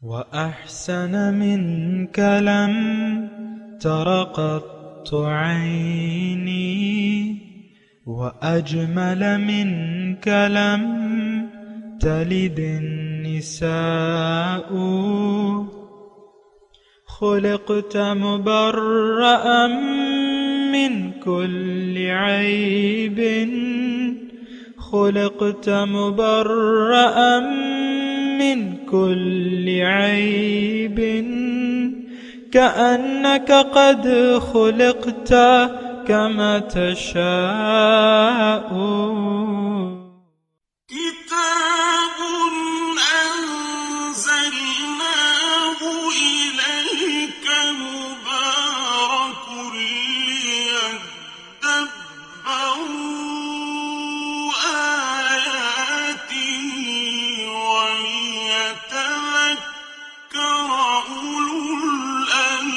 وأحسن منك لم تر قط عيني وأجمل منك لم تلد النساء خلقت مبرأ من كل عيب خلقت مبرأ من كل عيب كأنك قد خلقت كما تشاء كتاب أنزلناه إليك مبارك ليدبروا آياته وليتذكر أولو الألباب۔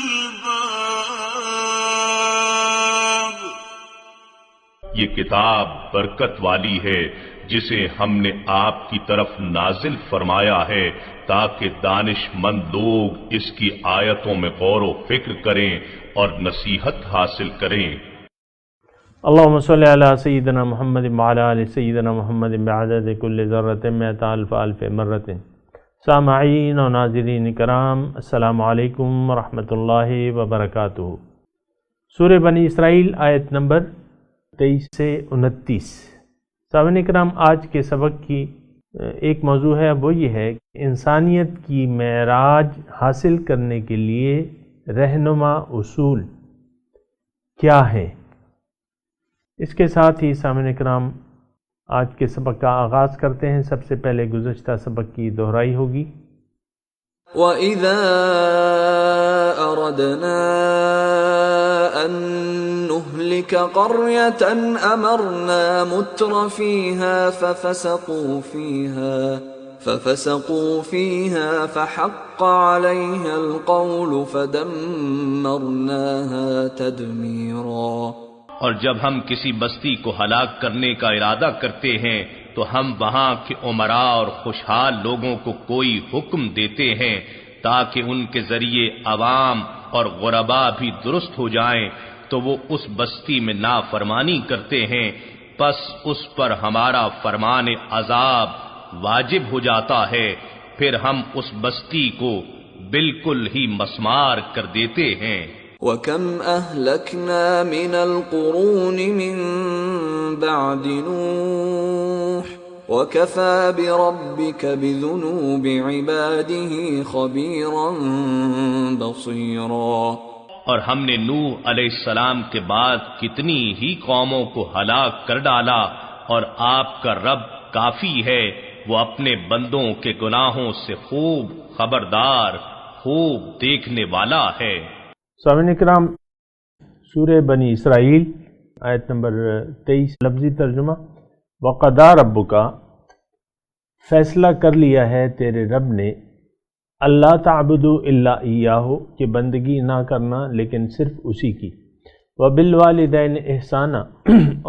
یہ کتاب برکت والی ہے جسے ہم نے آپ کی طرف نازل فرمایا ہے تاکہ دانش مند لوگ اس کی آیتوں میں غور و فکر کریں اور نصیحت حاصل کریں۔ اللہم صلی علی سیدنا محمد وعلی آل سیدنا محمد بعدد کل ذرۃ مئۃ الف الف مرۃ۔ سامعین و ناظرین کرام، السلام علیکم ورحمۃ اللہ وبرکاتہ۔ سورہ بنی اسرائیل آیت نمبر 23 سے 29۔ سامعین کرام، آج کے سبق کی ایک موضوع ہے، وہ یہ ہے کہ انسانیت کی معراج حاصل کرنے کے لیے رہنما اصول کیا ہے۔ اس کے ساتھ ہی سامعین کرام آج کے سبق کا آغاز کرتے ہیں۔ سب سے پہلے گزشتہ سبق کی دہرائی ہوگی۔ وَإِذَا أَرَدْنَا أَن نُهْلِكَ قَرْيَةً أَمَرْنَا مُتْرَ فِيهَا فَفَسَقُوا فِيهَا فَحَقَّ عَلَيْهَا الْقَوْلُ فَدَمَّرْنَاهَا تَدْمِيرًا۔ اور جب ہم کسی بستی کو ہلاک کرنے کا ارادہ کرتے ہیں تو ہم وہاں کے امراء اور خوشحال لوگوں کو کوئی حکم دیتے ہیں تاکہ ان کے ذریعے عوام اور غرباء بھی درست ہو جائیں، تو وہ اس بستی میں نافرمانی کرتے ہیں، پس اس پر ہمارا فرمان عذاب واجب ہو جاتا ہے، پھر ہم اس بستی کو بالکل ہی مسمار کر دیتے ہیں۔ وَكَمْ أَهْلَكْنَا مِنَ الْقُرُونِ مِنْ بَعْدِ نُوحٍ وَكَفَى بِرَبِّكَ بِذُنُوبِ عِبَادِهِ خَبِيرًا بَصِيرًا۔ اور ہم نے نوح علیہ السلام کے بعد کتنی ہی قوموں کو ہلاک کر ڈالا، اور آپ کا رب کافی ہے، وہ اپنے بندوں کے گناہوں سے خوب خبردار، خوب دیکھنے والا ہے۔ سامعین کرام، سورہ بنی اسرائیل آیت نمبر 23، لفظی ترجمہ۔ وَقَضَىٰ رَبُّكَ، فیصلہ کر لیا ہے تیرے رب نے، اللہ تعبدوا الا ایاہ، کہ بندگی نہ کرنا لیکن صرف اسی کی، وبالوالدین احسانا،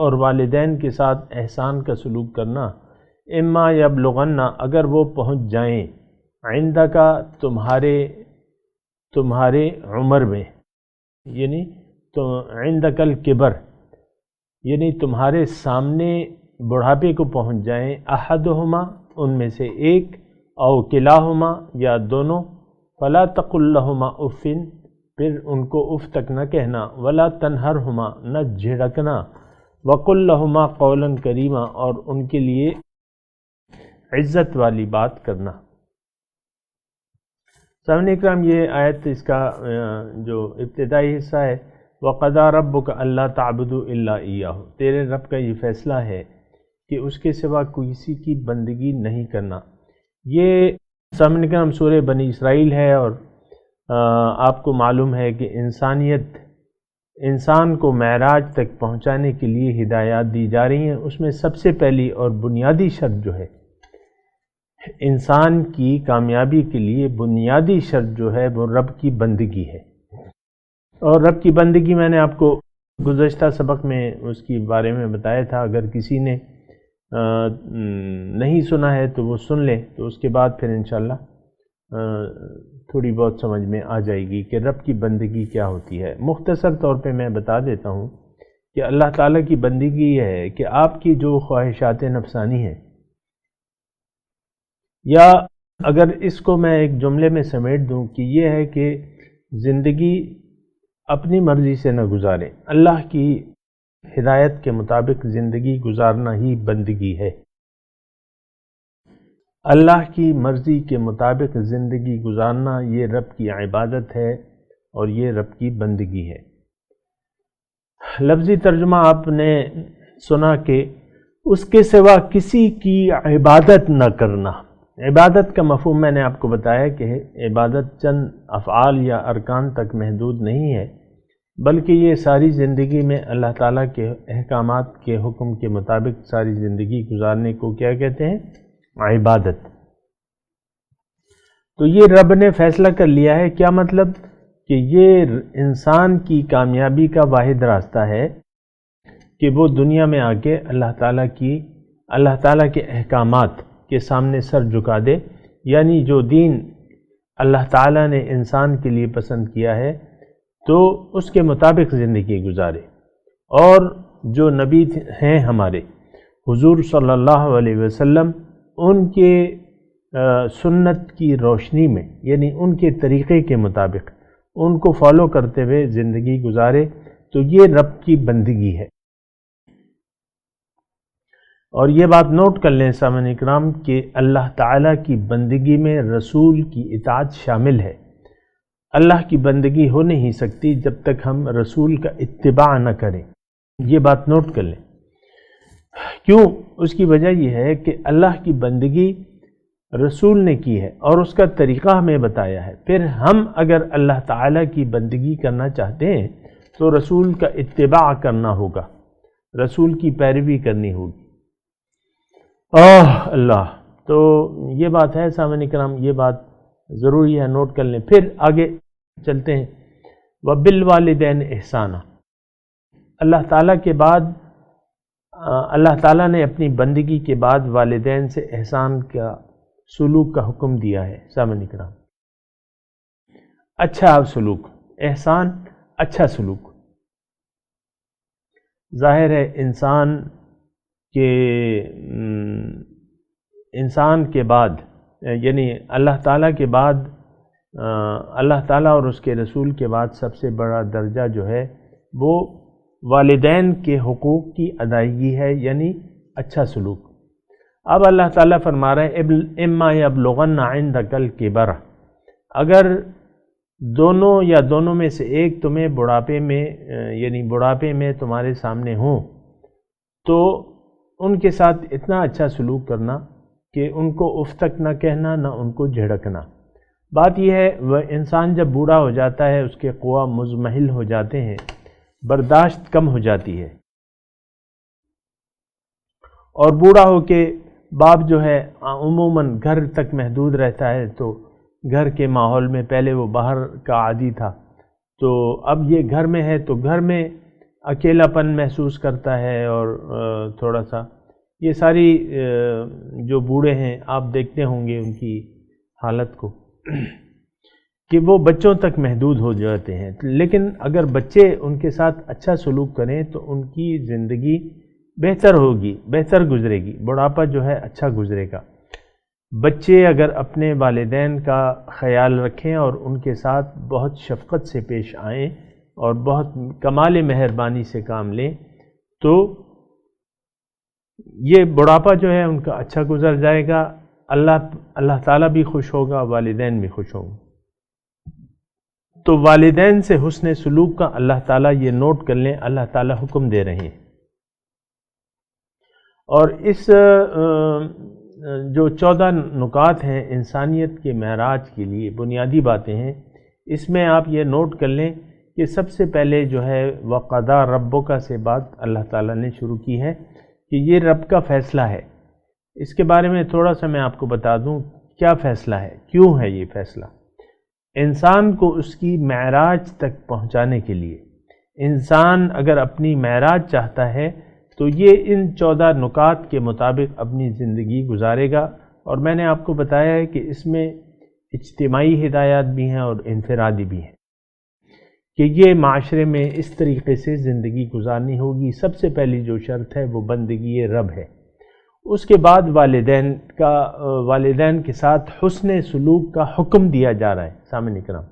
اور والدین کے ساتھ احسان کا سلوک کرنا، اما یبلغن، اگر وہ پہنچ جائیں، عندک، تمہارے عمر میں، یعنی تو عندک الکبر، یعنی تمہارے سامنے بڑھاپے کو پہنچ جائیں، احدہما، ان میں سے ایک، او کلاہما، یا دونوں، فلا تقل لہما اف، پھر ان کو اف تک نہ کہنا، ولا تنہرہما، نہ جھڑکنا، وقل لہما قولا کریما، اور ان کے لیے عزت والی بات کرنا۔ سامعین اکرام، یہ آیت، اس کا جو ابتدائی حصہ ہے، وَقَضَىٰ رَبُّكَ أَلَّا تَعْبُدُوا إِلَّا إِيَّاهُ، تیرے رب کا یہ فیصلہ ہے کہ اس کے سوا کسی کی بندگی نہیں کرنا۔ یہ سامعین اکرام سورہ بنی اسرائیل ہے، اور آپ کو معلوم ہے کہ انسان کو معراج تک پہنچانے کے لیے ہدایات دی جا رہی ہیں۔ اس میں سب سے پہلی اور بنیادی شرط جو ہے، انسان کی کامیابی کے لیے بنیادی شرط جو ہے وہ رب کی بندگی ہے۔ اور رب کی بندگی میں نے آپ کو گزشتہ سبق میں اس کے بارے میں بتایا تھا، اگر کسی نے نہیں سنا ہے تو وہ سن لے، تو اس کے بعد پھر انشاءاللہ تھوڑی بہت سمجھ میں آ جائے گی کہ رب کی بندگی کیا ہوتی ہے۔ مختصر طور پہ میں بتا دیتا ہوں کہ اللہ تعالیٰ کی بندگی یہ ہے کہ آپ کی جو خواہشات نفسانی ہیں، یا اگر اس کو میں ایک جملے میں سمیٹ دوں کہ یہ ہے کہ زندگی اپنی مرضی سے نہ گزاریں، اللہ کی ہدایت کے مطابق زندگی گزارنا ہی بندگی ہے۔ اللہ کی مرضی کے مطابق زندگی گزارنا یہ رب کی عبادت ہے اور یہ رب کی بندگی ہے۔ لفظی ترجمہ آپ نے سنا کہ اس کے سوا کسی کی عبادت نہ کرنا۔ عبادت کا مفہوم میں نے آپ کو بتایا کہ عبادت چند افعال یا ارکان تک محدود نہیں ہے، بلکہ یہ ساری زندگی میں اللہ تعالیٰ کے احکامات کے حکم کے مطابق ساری زندگی گزارنے کو کیا کہتے ہیں؟ عبادت۔ تو یہ رب نے فیصلہ کر لیا ہے، کیا مطلب؟ کہ یہ انسان کی کامیابی کا واحد راستہ ہے کہ وہ دنیا میں آ کے اللہ تعالیٰ کے احکامات کے سامنے سر جھکا دے، یعنی جو دین اللہ تعالیٰ نے انسان کے لیے پسند کیا ہے تو اس کے مطابق زندگی گزارے، اور جو نبی ہیں ہمارے حضور صلی اللہ علیہ وسلم، ان کے سنت کی روشنی میں، یعنی ان کے طریقے کے مطابق ان کو فالو کرتے ہوئے زندگی گزارے، تو یہ رب کی بندگی ہے۔ اور یہ بات نوٹ کر لیں سامعین اکرام کہ اللہ تعالیٰ کی بندگی میں رسول کی اطاعت شامل ہے۔ اللہ کی بندگی ہو نہیں سکتی جب تک ہم رسول کا اتباع نہ کریں، یہ بات نوٹ کر لیں۔ کیوں؟ اس کی وجہ یہ ہے کہ اللہ کی بندگی رسول نے کی ہے اور اس کا طریقہ ہمیں بتایا ہے۔ پھر ہم اگر اللہ تعالیٰ کی بندگی کرنا چاہتے ہیں تو رسول کا اتباع کرنا ہوگا، رسول کی پیروی کرنی ہوگی۔ اللہ، تو یہ بات ہے سامعین کرام، یہ بات ضروری ہے، نوٹ کر لیں۔ پھر آگے چلتے ہیں، وَبِالْوَالِدَيْنِ إِحْسَانًا۔ اللہ تعالیٰ کے بعد اللہ تعالیٰ نے اپنی بندگی کے بعد والدین سے احسان کا سلوک کا حکم دیا ہے سامعین کرام۔ اچھا سلوک، احسان، اچھا سلوک۔ ظاہر ہے انسان کے بعد، یعنی اللہ تعالیٰ کے بعد، اللہ تعالیٰ اور اس کے رسول کے بعد سب سے بڑا درجہ جو ہے وہ والدین کے حقوق کی ادائیگی ہے، یعنی اچھا سلوک۔ اب اللہ تعالیٰ فرما رہے ہیں اما یبلغن عندک الکبر، اگر دونوں یا دونوں میں سے ایک تمہیں بڑھاپے میں، یعنی بڑھاپے میں تمہارے سامنے ہوں، تو ان کے ساتھ اتنا اچھا سلوک کرنا کہ ان کو اف تک نہ کہنا، نہ ان کو جھڑکنا۔ بات یہ ہے وہ انسان جب بوڑھا ہو جاتا ہے اس کے قوا مزمحل ہو جاتے ہیں، برداشت کم ہو جاتی ہے، اور بوڑھا ہو کے باپ جو ہے عموماً گھر تک محدود رہتا ہے، تو گھر کے ماحول میں پہلے وہ باہر کا عادی تھا، تو اب یہ گھر میں ہے تو گھر میں اکیلا پن محسوس کرتا ہے، اور تھوڑا سا یہ ساری جو بوڑھے ہیں آپ دیکھتے ہوں گے ان کی حالت کو کہ وہ بچوں تک محدود ہو جاتے ہیں۔ لیکن اگر بچے ان کے ساتھ اچھا سلوک کریں تو ان کی زندگی بہتر ہوگی، بہتر گزرے گی، بڑھاپا جو ہے اچھا گزرے گا۔ بچے اگر اپنے والدین کا خیال رکھیں اور ان کے ساتھ بہت شفقت سے پیش آئیں اور بہت کمال مہربانی سے کام لیں تو یہ بڑھاپا جو ہے ان کا اچھا گزر جائے گا، اللہ تعالیٰ بھی خوش ہوگا، والدین بھی خوش ہوں گے۔ تو والدین سے حسن سلوک کا اللہ تعالیٰ، یہ نوٹ کر لیں، اللہ تعالیٰ حکم دے رہے ہیں۔ اور اس جو 14 نکات ہیں انسانیت کے معراج کے لیے بنیادی باتیں ہیں، اس میں آپ یہ نوٹ کر لیں کہ سب سے پہلے جو ہے وَقَضَىٰ رَبُّكَ سے بات اللہ تعالیٰ نے شروع کی ہے کہ یہ رب کا فیصلہ ہے۔ اس کے بارے میں تھوڑا سا میں آپ کو بتا دوں کیا فیصلہ ہے، کیوں ہے یہ فیصلہ۔ انسان کو اس کی معراج تک پہنچانے کے لیے، انسان اگر اپنی معراج چاہتا ہے تو یہ ان 14 نکات کے مطابق اپنی زندگی گزارے گا۔ اور میں نے آپ کو بتایا ہے کہ اس میں اجتماعی ہدایات بھی ہیں اور انفرادی بھی ہیں کہ یہ معاشرے میں اس طریقے سے زندگی گزارنی ہوگی۔ سب سے پہلی جو شرط ہے وہ بندگی رب ہے۔ اس کے بعد والدین کے ساتھ حسن سلوک کا حکم دیا جا رہا ہے۔ سامعین کرام،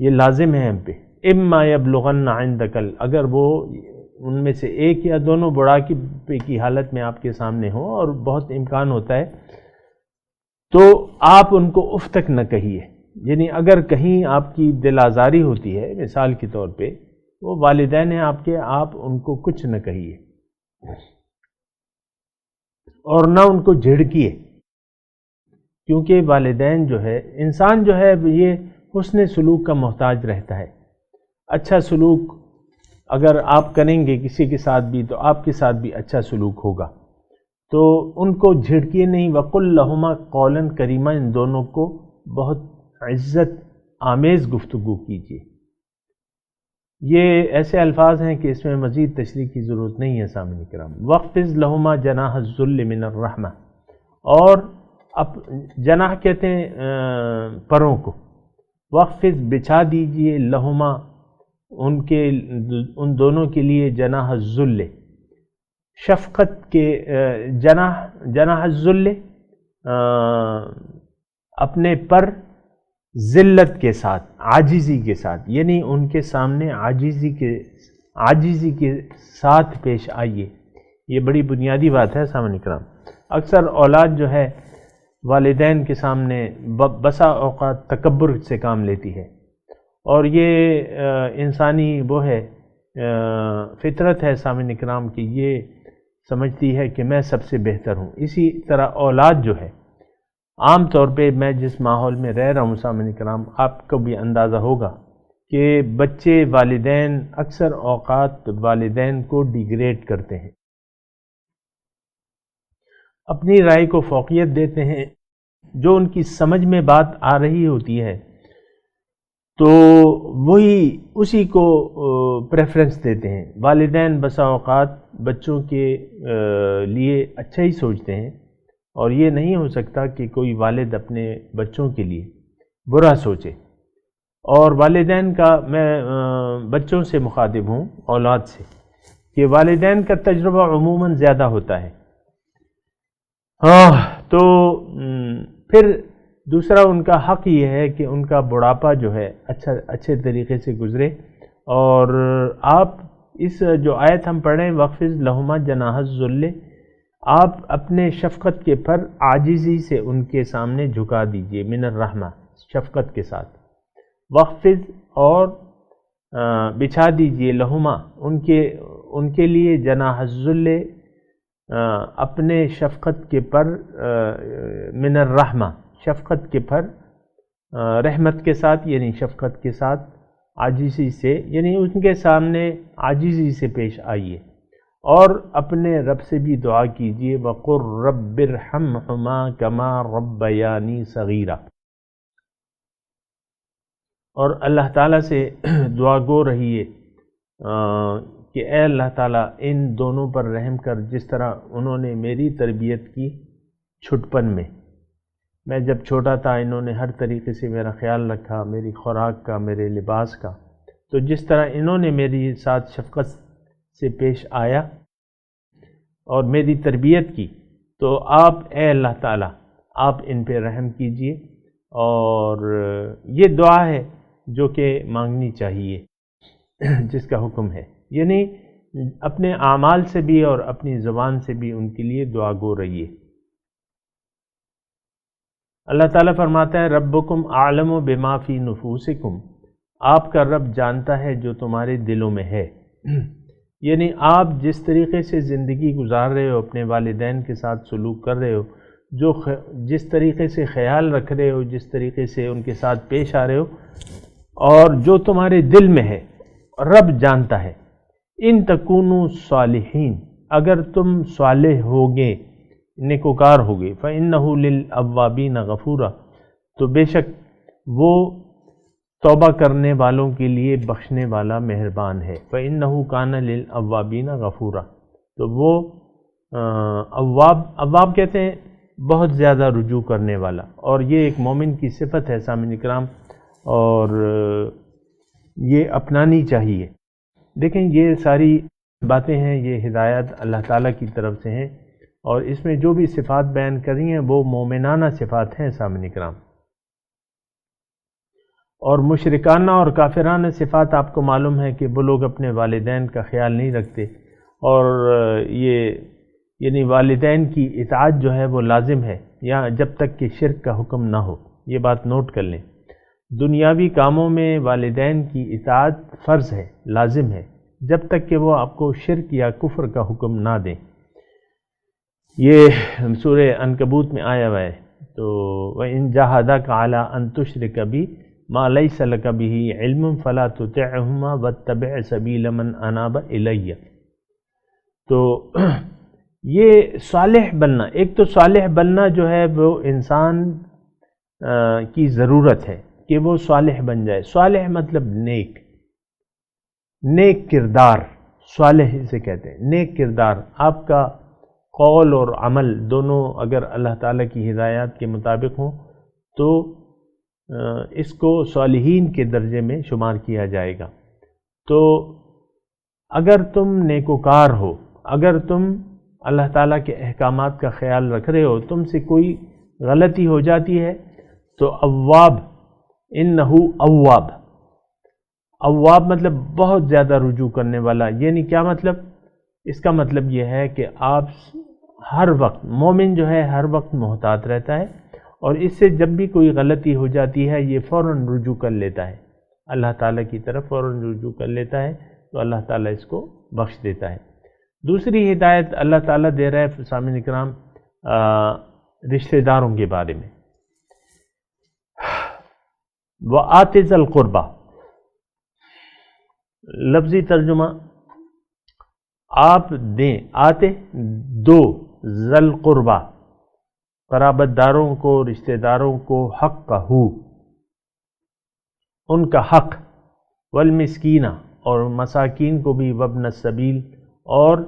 یہ لازم ہے ہم پہ۔ اما یبلغن عندک، اگر وہ ان میں سے ایک یا دونوں بڑھاپے کی حالت میں آپ کے سامنے ہوں، اور بہت امکان ہوتا ہے، تو آپ ان کو اف تک نہ کہیے۔ یعنی اگر کہیں آپ کی دل آزاری ہوتی ہے، مثال کے طور پہ وہ والدین ہیں آپ کے، آپ ان کو کچھ نہ کہیے اور نہ ان کو جھڑکیے، کیونکہ والدین جو ہے، انسان جو ہے یہ حسن سلوک کا محتاج رہتا ہے۔ اچھا سلوک اگر آپ کریں گے کسی کے ساتھ بھی تو آپ کے ساتھ بھی اچھا سلوک ہوگا۔ تو ان کو جھڑکیے نہیں، وَقُلْ لَهُمَا قَوْلًا كَرِيمًا، ان دونوں کو بہت عزت آمیز گفتگو کیجیے۔ یہ ایسے الفاظ ہیں کہ اس میں مزید تشریح کی ضرورت نہیں ہے سامعین کرام۔ وَاخْفِضْ لَهُمَا جَنَاحَ الذُّلِّ مِنَ الرَّحْمَةِ، اور جناح کہتے ہیں پروں کو، وَاخْفِضْ بچھا دیجئے لہما ان دونوں کے لیے جناح الذُّلِّ، شفقت کے جناح الذُّلِّ، اپنے پر ذلت کے ساتھ، عاجزی کے ساتھ، یعنی ان کے سامنے عاجزی کے ساتھ پیش آئیے۔ یہ بڑی بنیادی بات ہے سامعین کرام۔ اکثر اولاد جو ہے والدین کے سامنے بسا اوقات تکبر سے کام لیتی ہے، اور یہ انسانی وہ ہے، فطرت ہے سامعین کرام، کہ یہ سمجھتی ہے کہ میں سب سے بہتر ہوں۔ اسی طرح اولاد جو ہے، عام طور پہ میں جس ماحول میں رہ رہا ہوں سامعین کرام، آپ کو بھی اندازہ ہوگا کہ بچے والدین اکثر اوقات والدین کو ڈیگریڈ کرتے ہیں، اپنی رائے کو فوقیت دیتے ہیں، جو ان کی سمجھ میں بات آ رہی ہوتی ہے تو اسی کو پریفرنس دیتے ہیں۔ والدین بسا اوقات بچوں کے لیے اچھا ہی سوچتے ہیں، اور یہ نہیں ہو سکتا کہ کوئی والد اپنے بچوں کے لیے برا سوچے۔ اور والدین کا، میں بچوں سے مخاطب ہوں، اولاد سے، کہ والدین کا تجربہ عموماً زیادہ ہوتا ہے۔ تو پھر دوسرا ان کا حق یہ ہے کہ ان کا بڑھاپا جو ہے اچھے طریقے سے گزرے۔ اور آپ اس جو آیت ہم پڑھ رہے ہیں، وَاخْفِضْ لَهُمَا جَنَاحَ الذُّلِّ، آپ اپنے شفقت کے پر عاجزی سے ان کے سامنے جھکا دیجئے، من الرحمہ، شفقت کے ساتھ۔ وَاخْفِضْ، اور بچھا دیجئے، لہما، ان کے لیے، جناح الذُّلِّ، اپنے شفقت کے پر، من الرحمہ، شفقت کے پر، رحمت کے ساتھ، یعنی شفقت کے ساتھ، عاجزی سے، یعنی ان کے سامنے عاجزی سے پیش آئیے۔ اور اپنے رب سے بھی دعا کیجئے، وَقُلْ رَبِّ ارْحَمْهُمَا كَمَا رَبَّيَانِي صَغِيرًا، اور اللہ تعالیٰ سے دعا گو رہیے کہ اے اللہ تعالیٰ ان دونوں پر رحم کر، جس طرح انہوں نے میری تربیت کی چھٹپن میں جب چھوٹا تھا، انہوں نے ہر طریقے سے میرا خیال رکھا، میری خوراک کا، میرے لباس کا، تو جس طرح انہوں نے میری ساتھ شفقت سے پیش آیا اور میری تربیت کی، تو آپ اے اللہ تعالیٰ آپ ان پہ رحم کیجئے۔ اور یہ دعا ہے جو کہ مانگنی چاہیے، جس کا حکم ہے، یعنی اپنے اعمال سے بھی اور اپنی زبان سے بھی ان کے لیے دعا گو رہیے۔ اللہ تعالیٰ فرماتا ہے، ربکم اعلم بما فی نفوسکم، آپ کا رب جانتا ہے جو تمہارے دلوں میں ہے۔ یعنی آپ جس طریقے سے زندگی گزار رہے ہو، اپنے والدین کے ساتھ سلوک کر رہے ہو، جس طریقے سے خیال رکھ رہے ہو، جس طریقے سے ان کے ساتھ پیش آ رہے ہو، اور جو تمہارے دل میں ہے، رب جانتا ہے۔ ان تکونوا صالحین، اگر تم صالح ہوگے، نیکوکار ہوگے، فإنہ للأوابین غفورا، تو بے شک وہ توبہ کرنے والوں کے لیے بخشنے والا مہربان ہے۔ فإنہ کان للأوابین غفورا، تو وہ اواب کہتے ہیں بہت زیادہ رجوع کرنے والا، اور یہ ایک مومن کی صفت ہے سامعین کرام، اور یہ اپنانی چاہیے۔ دیکھیں یہ ساری باتیں ہیں، یہ ہدایت اللہ تعالیٰ کی طرف سے ہیں، اور اس میں جو بھی صفات بیان کری ہیں وہ مومنانہ صفات ہیں سامعین کرام۔ اور مشرکانہ اور کافرانہ صفات آپ کو معلوم ہے کہ وہ لوگ اپنے والدین کا خیال نہیں رکھتے، اور یہ یعنی والدین کی اطاعت جو ہے وہ لازم ہے، یا جب تک کہ شرک کا حکم نہ ہو۔ یہ بات نوٹ کر لیں، دنیاوی کاموں میں والدین کی اطاعت فرض ہے، لازم ہے، جب تک کہ وہ آپ کو شرک یا کفر کا حکم نہ دیں۔ یہ سورہ عنکبوت میں آیا ہوا ہے، تو وَإِن جَاهَدَاكَ عَلَىٰ أَن تُشْرِكَ بِي مَا لَيْسَ لَكَ بِهِ عِلْمٌ فَلَا تُطِعْهُمَا وَاتَّبِعْ سَبِيلَ مَنْ أَنَابَ إِلَيَّ۔ تو یہ صالح بننا، ایک تو صالح بننا جو ہے وہ انسان کی ضرورت ہے کہ وہ صالح بن جائے۔ صالح مطلب نیک، نیک کردار، صالح اسے کہتے ہیں، نیک کردار۔ آپ کا قول اور عمل دونوں اگر اللہ تعالیٰ کی ہدایات کے مطابق ہوں تو اس کو صالحین کے درجے میں شمار کیا جائے گا۔ تو اگر تم نیکوکار ہو، اگر تم اللہ تعالیٰ کے احکامات کا خیال رکھ رہے ہو، تم سے کوئی غلطی ہو جاتی ہے تو اواب، انہو اواب، اواب مطلب بہت زیادہ رجوع کرنے والا۔ یعنی کیا مطلب؟ اس کا مطلب یہ ہے کہ آپ ہر وقت، مومن جو ہے ہر وقت محتاط رہتا ہے، اور اس سے جب بھی کوئی غلطی ہو جاتی ہے یہ فوراً رجوع کر لیتا ہے، اللہ تعالیٰ کی طرف فوراً رجوع کر لیتا ہے، تو اللہ تعالیٰ اس کو بخش دیتا ہے۔ دوسری ہدایت اللہ تعالیٰ دے رہا ہے سامعین اکرام رشتہ داروں کے بارے میں۔ وَآتِ ذَا الْقُرْبَى، لفظی ترجمہ آپ دیں، آتے دو، ذَا الْقُرْبَى قرابت داروں کو، رشتہ داروں کو، حقہ ان کا حق، والمسکینہ اور مساکین کو بھی، وابن السبیل اور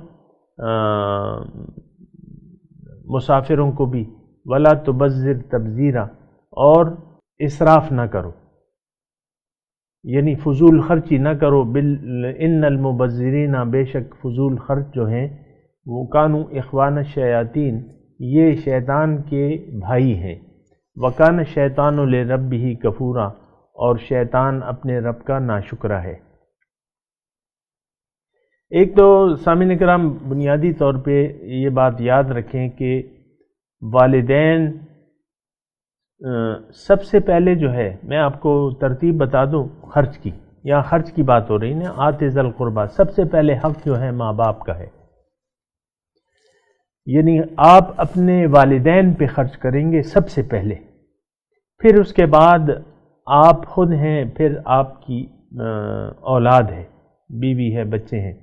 مسافروں کو بھی، ولا تبذر تبذیرا اور اسراف نہ کرو، یعنی فضول خرچی نہ کرو۔ ان المبذرین، بے شک فضول خرچ جو ہیں وہ کانوا اخوان الشیاطین، یہ شیطان کے بھائی ہیں۔ وکان الشیطان لربہ کفورا، اور شیطان اپنے رب کا ناشکرا ہے۔ ایک تو سامعین کرام بنیادی طور پہ یہ بات یاد رکھیں کہ والدین سب سے پہلے جو ہے، میں آپ کو ترتیب بتا دوں خرچ کی، یا خرچ کی بات ہو رہی نا، آتِ ذی القربیٰ، سب سے پہلے حق جو ہے ماں باپ کا ہے، یعنی آپ اپنے والدین پہ خرچ کریں گے سب سے پہلے، پھر اس کے بعد آپ خود ہیں، پھر آپ کی اولاد ہے، بیوی ہے، بچے ہیں،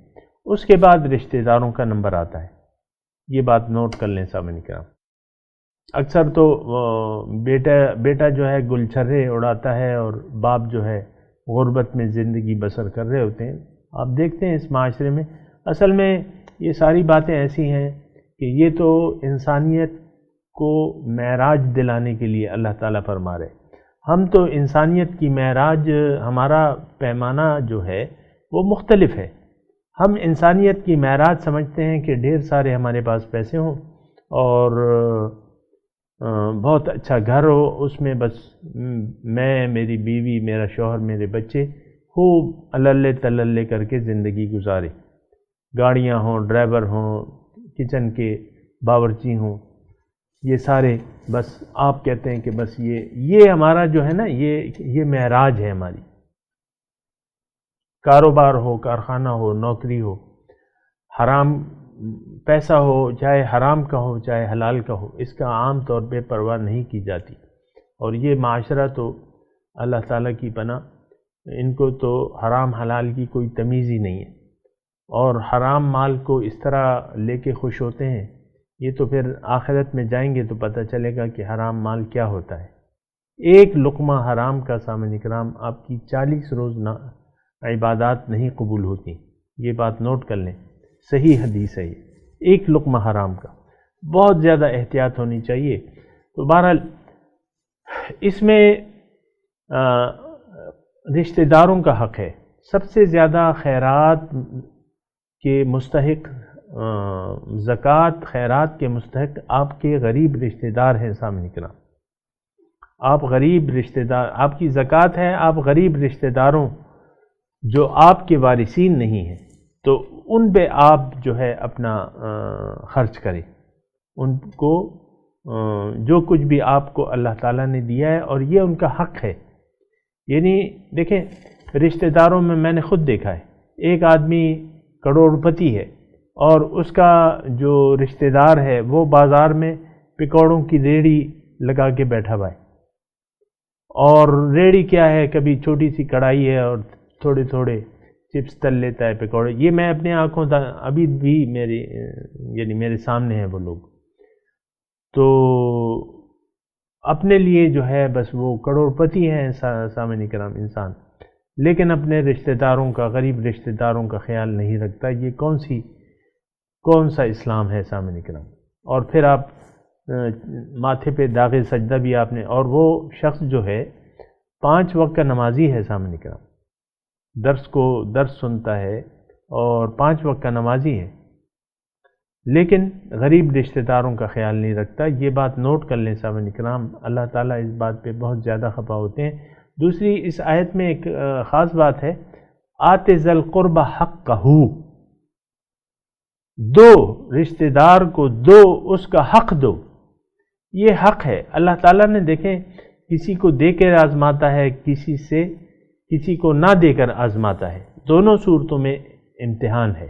اس کے بعد رشتہ داروں کا نمبر آتا ہے۔ یہ بات نوٹ کر لیں سامعین کرام۔ اکثر تو بیٹا جو ہے گلچھرے اڑاتا ہے اور باپ جو ہے غربت میں زندگی بسر کر رہے ہوتے ہیں۔ آپ دیکھتے ہیں اس معاشرے میں اصل میں یہ ساری باتیں ایسی ہیں کہ یہ تو انسانیت کو معراج دلانے کے لیے اللہ تعالیٰ فرما رہے۔ ہم تو انسانیت کی معراج، ہمارا پیمانہ جو ہے وہ مختلف ہے۔ ہم انسانیت کی معراج سمجھتے ہیں کہ ڈھیر سارے ہمارے پاس پیسے ہوں اور بہت اچھا گھر ہو، اس میں بس میں، میری بیوی، میرا شوہر، میرے بچے خوب اللہ تللے کر کے زندگی گزارے، گاڑیاں ہوں، ڈرائیور ہوں، کچن کے باورچی ہوں، یہ سارے، بس آپ کہتے ہیں کہ بس یہ ہمارا جو ہے نا، یہ معراج ہے ہماری۔ کاروبار ہو، کارخانہ ہو، نوکری ہو، حرام پیسہ ہو، چاہے حرام کا ہو چاہے حلال کا ہو، اس کا عام طور پہ پرواہ نہیں کی جاتی۔ اور یہ معاشرہ تو اللہ تعالیٰ کی پناہ، ان کو تو حرام حلال کی کوئی تمیز ہی نہیں ہے، اور حرام مال کو اس طرح لے کے خوش ہوتے ہیں۔ یہ تو پھر آخرت میں جائیں گے تو پتہ چلے گا کہ حرام مال کیا ہوتا ہے۔ ایک لقمہ حرام کا سامعین اکرام آپ کی 40 روز عبادات نہیں قبول ہوتی۔ یہ بات نوٹ کر لیں، صحیح حدیث ہے یہ، ایک لقمہ حرام کا۔ بہت زیادہ احتیاط ہونی چاہیے۔ تو بہرحال اس میں رشتہ داروں کا حق ہے۔ سب سے زیادہ خیرات کے مستحق، زکوٰۃ خیرات کے مستحق آپ کے غریب رشتہ دار ہیں سامنے کرام۔ آپ غریب رشتہ دار، آپ کی زکوٰۃ ہے، آپ غریب رشتہ داروں جو آپ کے وارثین نہیں ہیں تو ان پہ آپ جو ہے اپنا خرچ کریں، ان کو جو کچھ بھی آپ کو اللہ تعالیٰ نے دیا ہے، اور یہ ان کا حق ہے۔ یعنی دیکھیں رشتہ داروں میں نے خود دیکھا ہے، ایک آدمی کروڑ پتی ہے اور اس کا جو رشتہ دار ہے وہ بازار میں پکوڑوں کی ریڑھی لگا کے بیٹھا ہوا ہے، اور ریڑھی کیا ہے، کبھی چھوٹی سی کڑھائی ہے اور تھوڑے تھوڑے چپس تل لیتا ہے، پکوڑے۔ یہ میں اپنے آنکھوں ابھی بھی میرے سامنے ہیں وہ لوگ، تو اپنے لیے جو ہے بس وہ کروڑ پتی ہیں سامنے کرام انسان، لیکن اپنے رشتہ داروں کا، غریب رشتہ داروں کا خیال نہیں رکھتا۔ یہ کون سا اسلام ہے سامنے کرام؟ اور پھر آپ ماتھے پہ داغ سجدہ بھی آپ نے، اور وہ شخص جو ہے 5 وقت کا نمازی ہے سامنے کرام، درس سنتا ہے اور 5 وقت کا نمازی ہے، لیکن غریب رشتہ داروں کا خیال نہیں رکھتا۔ یہ بات نوٹ کر لیں سامعین کرام، اللہ تعالیٰ اس بات پہ بہت زیادہ خفا ہوتے ہیں۔ دوسری اس آیت میں ایک خاص بات ہے، آت ذی القربى حقہ، دو رشتہ دار کو دو، اس کا حق دو، یہ حق ہے۔ اللہ تعالیٰ نے دیکھیں کسی کو دے کر آزماتا ہے، کسی کو نہ دے کر آزماتا ہے، دونوں صورتوں میں امتحان ہے۔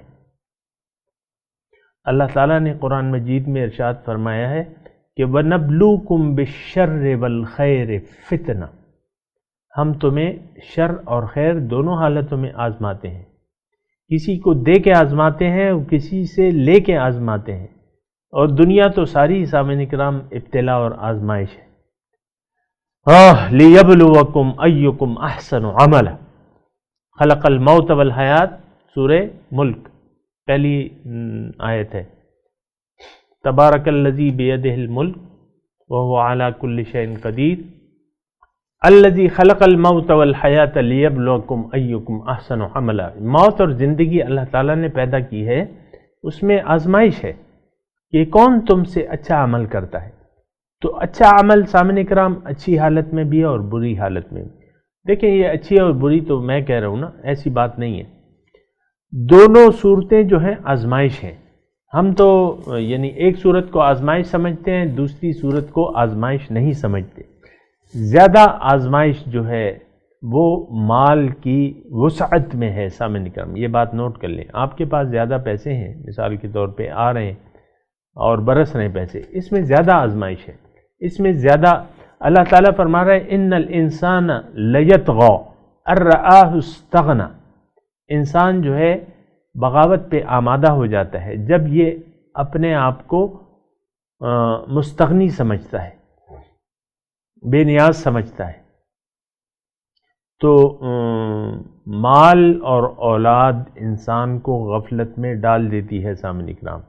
اللہ تعالیٰ نے قرآن مجید میں ارشاد فرمایا ہے کہ وَنَبْلُوكُمْ بِالشَّرِّ وَالْخَيْرِ فِتْنَةً، ہم تمہیں شر اور خیر دونوں حالتوں میں آزماتے ہیں، کسی کو دے کے آزماتے ہیں اور کسی سے لے کے آزماتے ہیں، اور دنیا تو ساری سامعین کرام ابتلا اور آزمائش ہے۔ لِيَبْلُوَكُمْ أَيُّكُمْ أَحْسَنُ عَمَلًا، خلق الموت والحیات، سورہ ملک پہلی آیت ہے۔ تبارک الذی بیدہ الملک وہو علی کل شیء قدیر، الذی خلق الموت والحیات لیبلوکم ایکم احسن عملا۔ موت اور زندگی اللہ تعالیٰ نے پیدا کی ہے، اس میں آزمائش ہے کہ کون تم سے اچھا عمل کرتا ہے۔ تو اچھا عمل سامنے کرام اچھی حالت میں بھی ہے اور بری حالت میں بھی۔ دیکھیں یہ اچھی اور بری تو میں کہہ رہا ہوں نا، ایسی بات نہیں ہے، دونوں صورتیں جو ہیں آزمائش ہیں۔ ہم تو یعنی ایک صورت کو آزمائش سمجھتے ہیں، دوسری صورت کو آزمائش نہیں سمجھتے۔ زیادہ آزمائش جو ہے وہ مال کی وسعت میں ہے سامنے کرام، یہ بات نوٹ کر لیں۔ آپ کے پاس زیادہ پیسے ہیں، مثال کے طور پہ آ رہے ہیں اور برس رہے ہیں پیسے، اس میں زیادہ آزمائش ہے، اس میں زیادہ اللہ تعالیٰ فرما رہا ہے ان الانسان لیطغی ان رآہ استغنی، انسان جو ہے بغاوت پہ آمادہ ہو جاتا ہے جب یہ اپنے آپ کو مستغنی سمجھتا ہے، بے نیاز سمجھتا ہے۔ تو مال اور اولاد انسان کو غفلت میں ڈال دیتی ہے سامعین کرام۔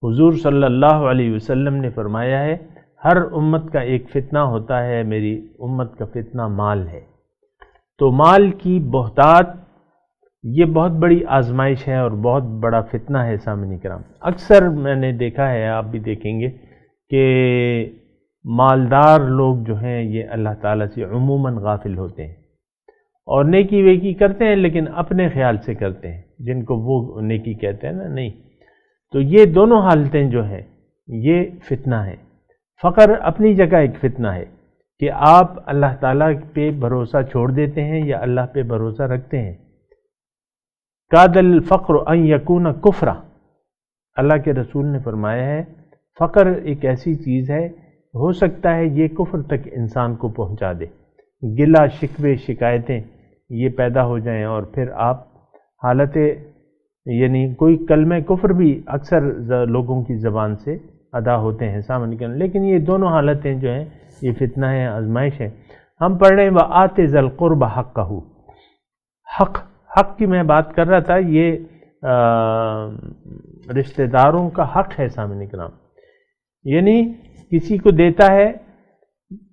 حضور صلی اللہ علیہ وسلم نے فرمایا ہے ہر امت کا ایک فتنہ ہوتا ہے، میری امت کا فتنہ مال ہے۔ تو مال کی بہتات یہ بہت بڑی آزمائش ہے اور بہت بڑا فتنہ ہے سامعین کرام۔ اکثر میں نے دیکھا ہے، آپ بھی دیکھیں گے کہ مالدار لوگ جو ہیں یہ اللہ تعالیٰ سے عموماً غافل ہوتے ہیں اور نیکی ویکی کرتے ہیں لیکن اپنے خیال سے کرتے ہیں، جن کو وہ نیکی کہتے ہیں نا، نہیں۔ تو یہ دونوں حالتیں جو ہیں یہ فتنہ ہے۔ فقر اپنی جگہ ایک فتنہ ہے کہ آپ اللہ تعالیٰ پہ بھروسہ چھوڑ دیتے ہیں یا اللہ پہ بھروسہ رکھتے ہیں۔ کاد الفقر ان یکون کفرا، اللہ کے رسول نے فرمایا ہے فقر ایک ایسی چیز ہے، ہو سکتا ہے یہ کفر تک انسان کو پہنچا دے، گلہ شکوے شکایتیں یہ پیدا ہو جائیں، اور پھر آپ حالت یعنی کوئی کلمہ کفر بھی اکثر لوگوں کی زبان سے ادا ہوتے ہیں سامنے کرنے، لیکن یہ دونوں حالتیں جو ہیں یہ فتنہ ہے، آزمائش ہے۔ ہم پڑھ رہے ہیں وَآتِ ذَی الْقُرْبَى حَقَّهُ، حق کی میں بات کر رہا تھا، یہ رشتہ داروں کا حق ہے سامنے کرام۔ یعنی کسی کو دیتا ہے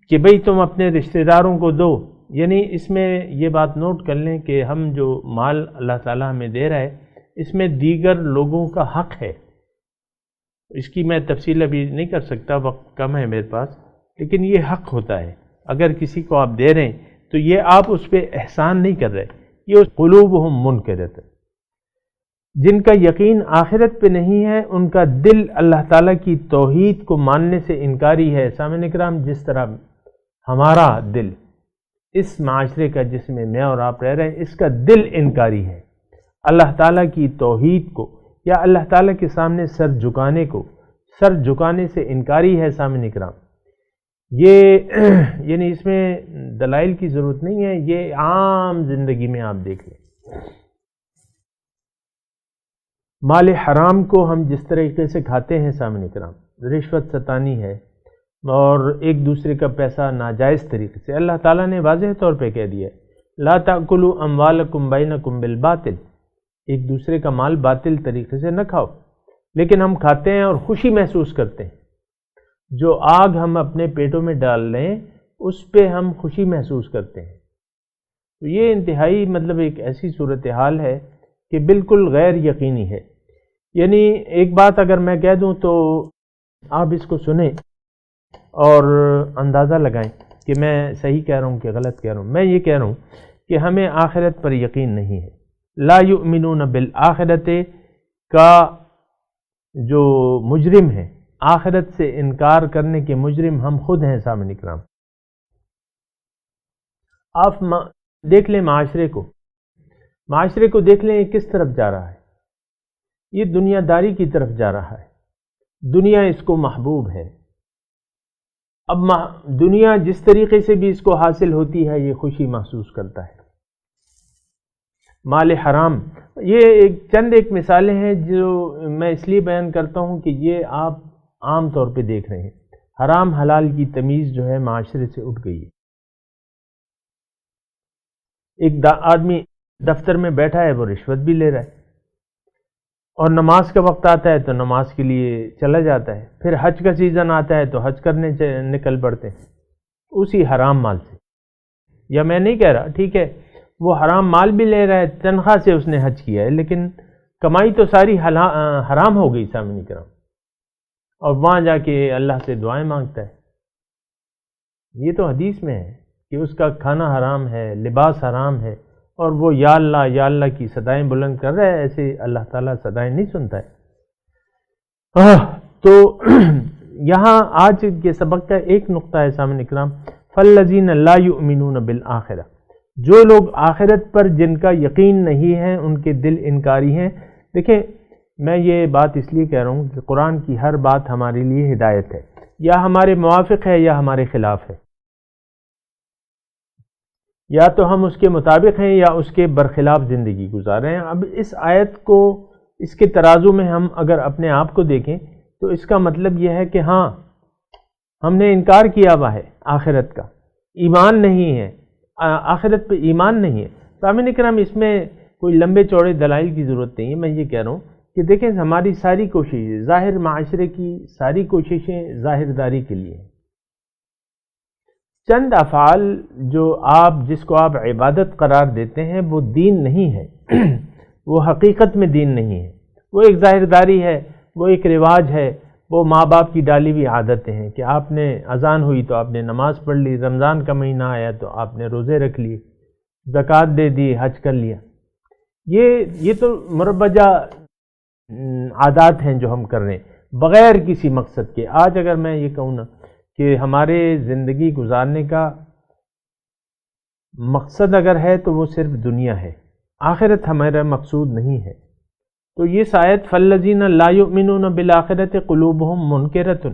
کہ بھئی تم اپنے رشتہ داروں کو دو، یعنی اس میں یہ بات نوٹ کر لیں کہ ہم جو مال اللہ تعالیٰ ہمیں دے رہا ہے اس میں دیگر لوگوں کا حق ہے. اس کی میں تفصیل ابھی نہیں کر سکتا، وقت کم ہے میرے پاس، لیکن یہ حق ہوتا ہے. اگر کسی کو آپ دے رہے ہیں تو یہ آپ اس پہ احسان نہیں کر رہے، یہ قلوبہم منکرۃ، جن کا یقین آخرت پہ نہیں ہے ان کا دل اللہ تعالیٰ کی توحید کو ماننے سے انکاری ہے. سامعین کرام، جس طرح ہمارا دل اس معاشرے کا جس میں میں اور آپ رہ رہے ہیں، اس کا دل انکاری ہے، اللہ تعالیٰ کی توحید کو یا اللہ تعالیٰ کے سامنے سر جھکانے سے انکاری ہے. سامعین کرام، یہ یعنی اس میں دلائل کی ضرورت نہیں ہے، یہ عام زندگی میں آپ دیکھ لیں. مال حرام کو ہم جس طریقے سے کھاتے ہیں سامعین کرام، رشوت ستانی ہے اور ایک دوسرے کا پیسہ ناجائز طریقے سے، اللہ تعالیٰ نے واضح طور پہ کہہ دیا ہے لا تأکلوا اموالکم بینکم بالباطل، ایک دوسرے کا مال باطل طریقے سے نہ کھاؤ. لیکن ہم کھاتے ہیں اور خوشی محسوس کرتے ہیں. جو آگ ہم اپنے پیٹوں میں ڈال رہے ہیں اس پہ ہم خوشی محسوس کرتے ہیں. تو یہ انتہائی مطلب ایک ایسی صورتحال ہے کہ بالکل غیر یقینی ہے. یعنی ایک بات اگر میں کہہ دوں تو آپ اس کو سنیں اور اندازہ لگائیں کہ میں صحیح کہہ رہا ہوں کہ غلط کہہ رہا ہوں. میں یہ کہہ رہا ہوں کہ ہمیں آخرت پر یقین نہیں ہے. لا یؤمنون بالآخرت کا جو مجرم ہے، آخرت سے انکار کرنے کے مجرم ہم خود ہیں. سامعین اکرام، آپ دیکھ لیں معاشرے کو دیکھ لیں کس طرف جا رہا ہے. یہ دنیا داری کی طرف جا رہا ہے. دنیا اس کو محبوب ہے. اب دنیا جس طریقے سے بھی اس کو حاصل ہوتی ہے یہ خوشی محسوس کرتا ہے. مال حرام، یہ چند مثالیں ہیں جو میں اس لیے بیان کرتا ہوں کہ یہ آپ عام طور پہ دیکھ رہے ہیں. حرام حلال کی تمیز جو ہے معاشرے سے اٹھ گئی ہے. ایک آدمی دفتر میں بیٹھا ہے، وہ رشوت بھی لے رہا ہے، اور نماز کا وقت آتا ہے تو نماز کے لیے چلا جاتا ہے. پھر حج کا سیزن آتا ہے تو حج کرنے نکل پڑتے ہیں اسی حرام مال سے. یا میں نہیں کہہ رہا، ٹھیک ہے وہ حرام مال بھی لے رہا ہے، تنخواہ سے اس نے حج کیا ہے، لیکن کمائی تو ساری حرام ہو گئی. سامنے کرام، اور وہاں جا کے اللہ سے دعائیں مانگتا ہے. یہ تو حدیث میں ہے کہ اس کا کھانا حرام ہے، لباس حرام ہے، اور وہ یا اللہ کی صدائیں بلند کر رہا ہے. ایسے اللہ تعالیٰ صدائیں نہیں سنتا ہے. تو یہاں آج کے سبق کا ایک نقطہ ہے سامعین کرام، فالذین لا یؤمنون بالآخرہ، جو لوگ آخرت پر جن کا یقین نہیں ہے ان کے دل انکاری ہیں. دیکھیں، میں یہ بات اس لیے کہہ رہا ہوں کہ قرآن کی ہر بات ہمارے لیے ہدایت ہے، یا ہمارے موافق ہے یا ہمارے خلاف ہے. یا تو ہم اس کے مطابق ہیں یا اس کے برخلاف زندگی گزار رہے ہیں. اب اس آیت کو اس کے ترازو میں ہم اگر اپنے آپ کو دیکھیں تو اس کا مطلب یہ ہے کہ ہاں ہم نے انکار کیا ہوا ہے آخرت کا، ایمان نہیں ہے، آخرت پہ ایمان نہیں ہے. سامعین کرام، اس میں کوئی لمبے چوڑے دلائل کی ضرورت نہیں ہے. میں یہ کہہ رہا ہوں کہ دیکھیں ہماری ساری کوششیں، ظاہر معاشرے کی ساری کوششیں ظاہر داری کے لیے ہیں. چند افعال جو جس کو آپ عبادت قرار دیتے ہیں وہ دین نہیں ہے، وہ حقیقت میں دین نہیں ہے. وہ ایک ظاہر داری ہے، وہ ایک رواج ہے، وہ ماں باپ کی ڈالی ہوئی عادتیں ہیں کہ آپ نے اذان ہوئی تو آپ نے نماز پڑھ لی، رمضان کا مہینہ آیا تو آپ نے روزے رکھ لیے، زکوٰۃ دے دی، حج کر لیا. یہ تو مروجہ عادات ہیں جو ہم کر رہے ہیں بغیر کسی مقصد کے. آج اگر میں یہ کہوں نا کہ ہمارے زندگی گزارنے کا مقصد اگر ہے تو وہ صرف دنیا ہے، آخرت ہمارا مقصود نہیں ہے. تو یہ آیت فالذین لا یؤمنون بالآخرۃ قلوبہم منکرۃ،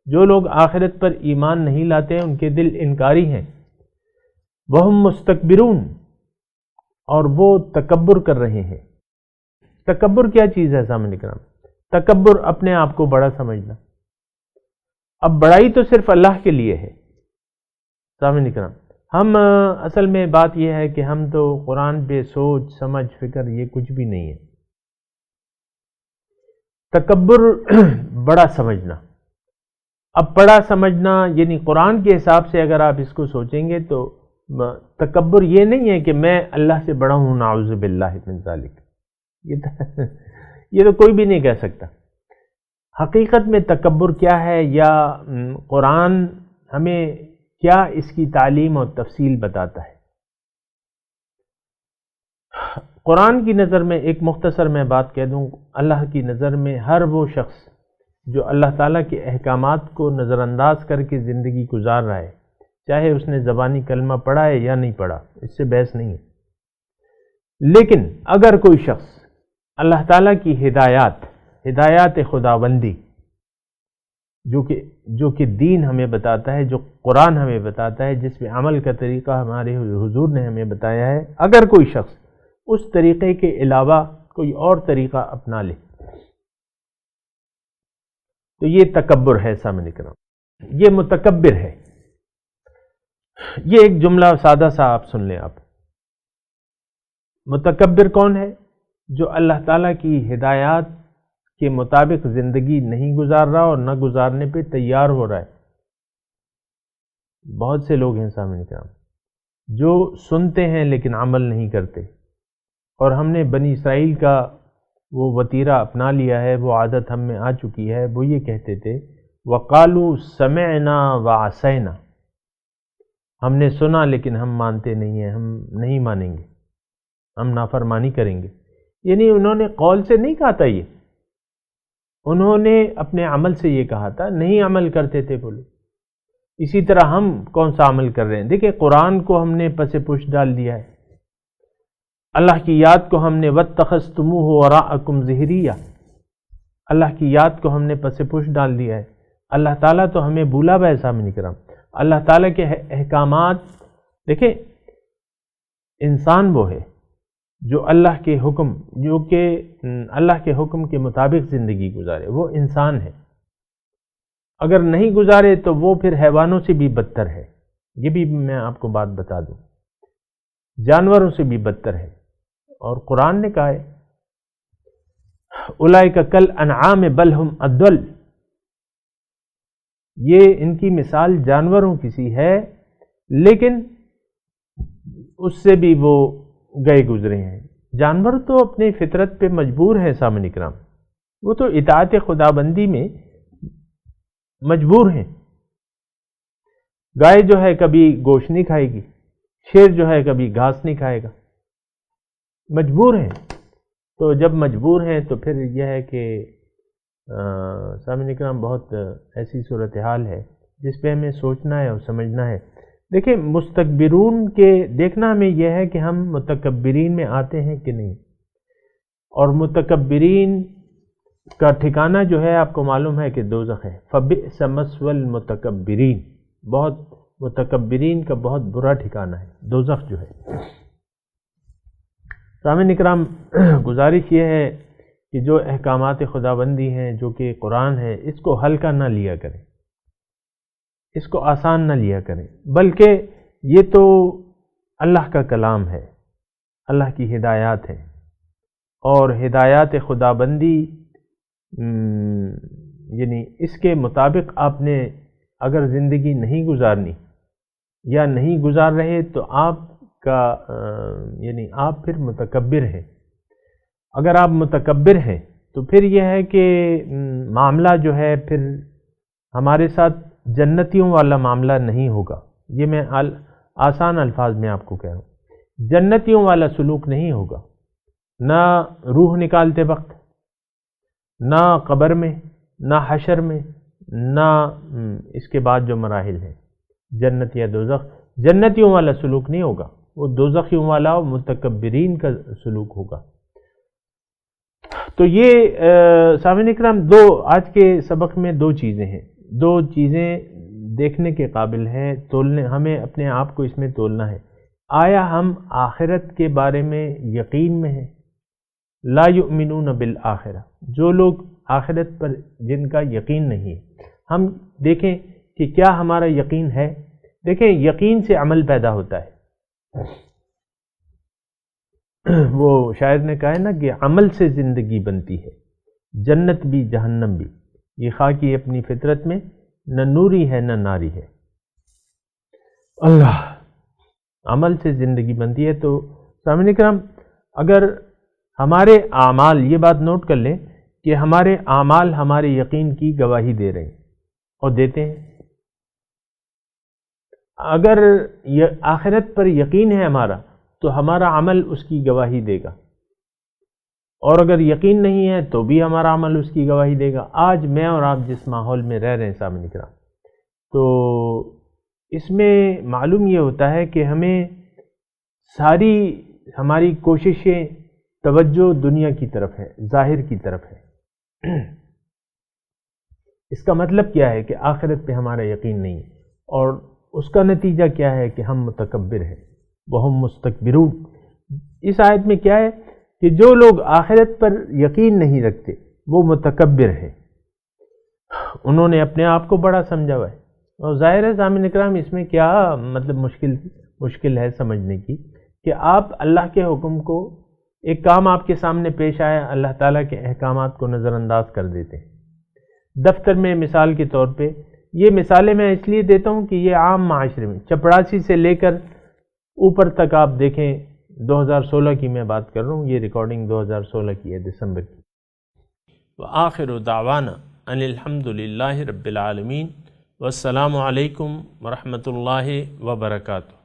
جو لوگ آخرت پر ایمان نہیں لاتے ہیں ان کے دل انکاری ہیں. وہم مستکبرون، اور وہ تکبر کر رہے ہیں. تکبر کیا چیز ہے سامعین کرام؟ تکبر اپنے آپ کو بڑا سمجھنا. اب بڑائی تو صرف اللہ کے لیے ہے سامعین کرام. ہم اصل میں بات یہ ہے کہ ہم تو قرآن پہ سوچ سمجھ فکر یہ کچھ بھی نہیں ہے. تکبر بڑا سمجھنا. اب پڑھا سمجھنا یعنی قرآن کے حساب سے اگر آپ اس کو سوچیں گے تو تکبر یہ نہیں ہے کہ میں اللہ سے بڑا ہوں، نعوذ باللہ من ذالک، یہ تو کوئی بھی نہیں کہہ سکتا۔ حقیقت میں تکبر کیا ہے، یا قرآن ہمیں کیا اس کی تعلیم اور تفصیل بتاتا ہے۔ قرآن کی نظر میں ایک مختصر میں بات کہہ دوں، اللہ کی نظر میں ہر وہ شخص جو اللہ تعالیٰ کے احکامات کو نظر انداز کر کے زندگی گزار رہا ہے، چاہے اس نے زبانی کلمہ پڑھا ہے یا نہیں پڑھا، اس سے بحث نہیں ہے، لیکن اگر کوئی شخص اللہ تعالیٰ کی ہدایات خداوندی جو کہ دین ہمیں بتاتا ہے، جو قرآن ہمیں بتاتا ہے، جس میں عمل کا طریقہ ہمارے حضور نے ہمیں بتایا ہے، اگر کوئی شخص اس طریقے کے علاوہ کوئی اور طریقہ اپنا لے تو یہ تکبر ہے۔ سامنے کرام، یہ متکبر ہے۔ یہ ایک جملہ سادہ سا آپ سن لیں۔ آپ متکبر کون ہے؟ جو اللہ تعالیٰ کی ہدایات کے مطابق زندگی نہیں گزار رہا اور نہ گزارنے پہ تیار ہو رہا ہے۔ بہت سے لوگ ہیں سامنے کرام جو سنتے ہیں لیکن عمل نہیں کرتے، اور ہم نے بنی اسرائیل کا وہ وتیرہ اپنا لیا ہے، وہ عادت ہم میں آ چکی ہے۔ وہ یہ کہتے تھے وَقَالُوا سَمِعْنَا وَعَصَيْنَا، ہم نے سنا لیکن ہم مانتے نہیں ہیں، ہم نہیں مانیں گے، ہم نافرمانی کریں گے۔ یعنی انہوں نے قول سے نہیں کہا تھا، یہ انہوں نے اپنے عمل سے یہ کہا تھا، نہیں عمل کرتے تھے بولے۔ اسی طرح ہم کون سا عمل کر رہے ہیں؟ دیکھیں قرآن کو ہم نے پس پش ڈال دیا ہے، اللہ کی یاد کو ہم نے وَاتَّخَذْتُمُوهُ وَرَاءَكُمْ ظِهْرِيًّا، اللہ کی یاد کو ہم نے پس پش ڈال دیا ہے۔ اللہ تعالیٰ تو ہمیں بھولا ہوا ہے سامنے کرام۔ اللہ تعالیٰ کے احکامات، دیکھیں انسان وہ ہے جو اللہ کے حکم کے مطابق زندگی گزارے، وہ انسان ہے۔ اگر نہیں گزارے تو وہ پھر حیوانوں سے بھی بدتر ہے۔ یہ بھی میں آپ کو بات بتا دوں، جانوروں سے بھی بدتر ہے۔ اور قرآن نے کہا ہے اولئک کالانعام بل ہم اضل، یہ ان کی مثال جانوروں کی سی ہے، لیکن اس سے بھی وہ گئے گزرے ہیں۔ جانور تو اپنی فطرت پہ مجبور ہیں سامنے کرام، وہ تو اطاعت خداوندی میں مجبور ہیں۔ گائے جو ہے کبھی گوشت نہیں کھائے گی، شیر جو ہے کبھی گھاس نہیں کھائے گا، مجبور ہیں۔ تو جب مجبور ہیں تو پھر یہ ہے کہ سامعین کرام بہت ایسی صورتحال ہے جس پہ ہمیں سوچنا ہے اور سمجھنا ہے۔ دیکھیں مستکبرون کے دیکھنا ہمیں یہ ہے کہ ہم متکبرین میں آتے ہیں کہ نہیں، اور متکبرین کا ٹھکانہ جو ہے آپ کو معلوم ہے کہ دوزخ ہے۔ فبئس مثوى المتکبرین، بہت متکبرین کا بہت برا ٹھکانہ ہے دوزخ جو ہے۔ سامعین اکرام گزارش یہ ہے کہ جو احکامات خداوندی ہیں جو کہ قرآن ہے، اس کو ہلکا نہ لیا کریں، اس کو آسان نہ لیا کریں، بلکہ یہ تو اللہ کا کلام ہے، اللہ کی ہدایات ہیں، اور ہدایات خداوندی یعنی اس کے مطابق آپ نے اگر زندگی نہیں گزارنی یا نہیں گزار رہے تو آپ کا یعنی آپ پھر متکبر ہیں۔ اگر آپ متکبر ہیں تو پھر یہ ہے کہ معاملہ جو ہے پھر ہمارے ساتھ جنتیوں والا معاملہ نہیں ہوگا۔ یہ میں آسان الفاظ میں آپ کو کہہ رہا ہوں، جنتیوں والا سلوک نہیں ہوگا، نہ روح نکالتے وقت، نہ قبر میں، نہ حشر میں، نہ اس کے بعد جو مراحل ہیں جنت یا دوزخ، جنتیوں والا سلوک نہیں ہوگا، وہ دوزخیوں والا اور متکبرین کا سلوک ہوگا۔ تو یہ سامعین اکرام آج کے سبق میں دو چیزیں ہیں، دو چیزیں دیکھنے کے قابل ہیں، تولنے، ہمیں اپنے آپ کو اس میں تولنا ہے۔ آیا ہم آخرت کے بارے میں یقین میں ہیں؟ لا یؤمنون بالآخرہ، جو لوگ آخرت پر جن کا یقین نہیں ہے، ہم دیکھیں کہ کیا ہمارا یقین ہے۔ دیکھیں یقین سے عمل پیدا ہوتا ہے، وہ شاعر نے کہا ہے نا کہ عمل سے زندگی بنتی ہے، جنت بھی جہنم بھی۔ یہ خواہ کی اپنی فطرت میں نہ نوری ہے نہ ناری ہے۔ اللہ، عمل سے زندگی بنتی ہے۔ تو سامعین کرام، اگر ہمارے اعمال، یہ بات نوٹ کر لیں کہ ہمارے اعمال ہمارے یقین کی گواہی دے رہے ہیں اور دیتے ہیں۔ اگر آخرت پر یقین ہے ہمارا تو ہمارا عمل اس کی گواہی دے گا، اور اگر یقین نہیں ہے تو بھی ہمارا عمل اس کی گواہی دے گا۔ آج میں اور آپ جس ماحول میں رہ رہے ہیں سامعین کرام، تو اس میں معلوم یہ ہوتا ہے کہ ہمیں ساری ہماری کوششیں، توجہ دنیا کی طرف ہے، ظاہر کی طرف ہے۔ اس کا مطلب کیا ہے کہ آخرت پہ ہمارا یقین نہیں ہے، اور اس کا نتیجہ کیا ہے کہ ہم متکبر ہیں، وہم مستکبرون۔ اس آیت میں کیا ہے کہ جو لوگ آخرت پر یقین نہیں رکھتے وہ متکبر ہیں، انہوں نے اپنے آپ کو بڑا سمجھا ہوا ہے۔ اور ظاہر ہے سامعین اکرام، اس میں کیا مطلب مشکل ہے سمجھنے کی کہ آپ اللہ کے حکم کو، ایک کام آپ کے سامنے پیش آیا، اللہ تعالیٰ کے احکامات کو نظر انداز کر دیتے ہیں۔ دفتر میں مثال کے طور پہ، یہ مثالیں میں اس لیے دیتا ہوں کہ یہ عام معاشرے میں چپڑاسی سے لے کر اوپر تک آپ دیکھیں، 2016 کی میں بات کر رہا ہوں، یہ ریکارڈنگ 2016 کی ہے، دسمبر کی۔ وآخر دعوانا ان الحمد للہ رب العالمین، والسلام علیکم ورحمۃ اللہ وبرکاتہ۔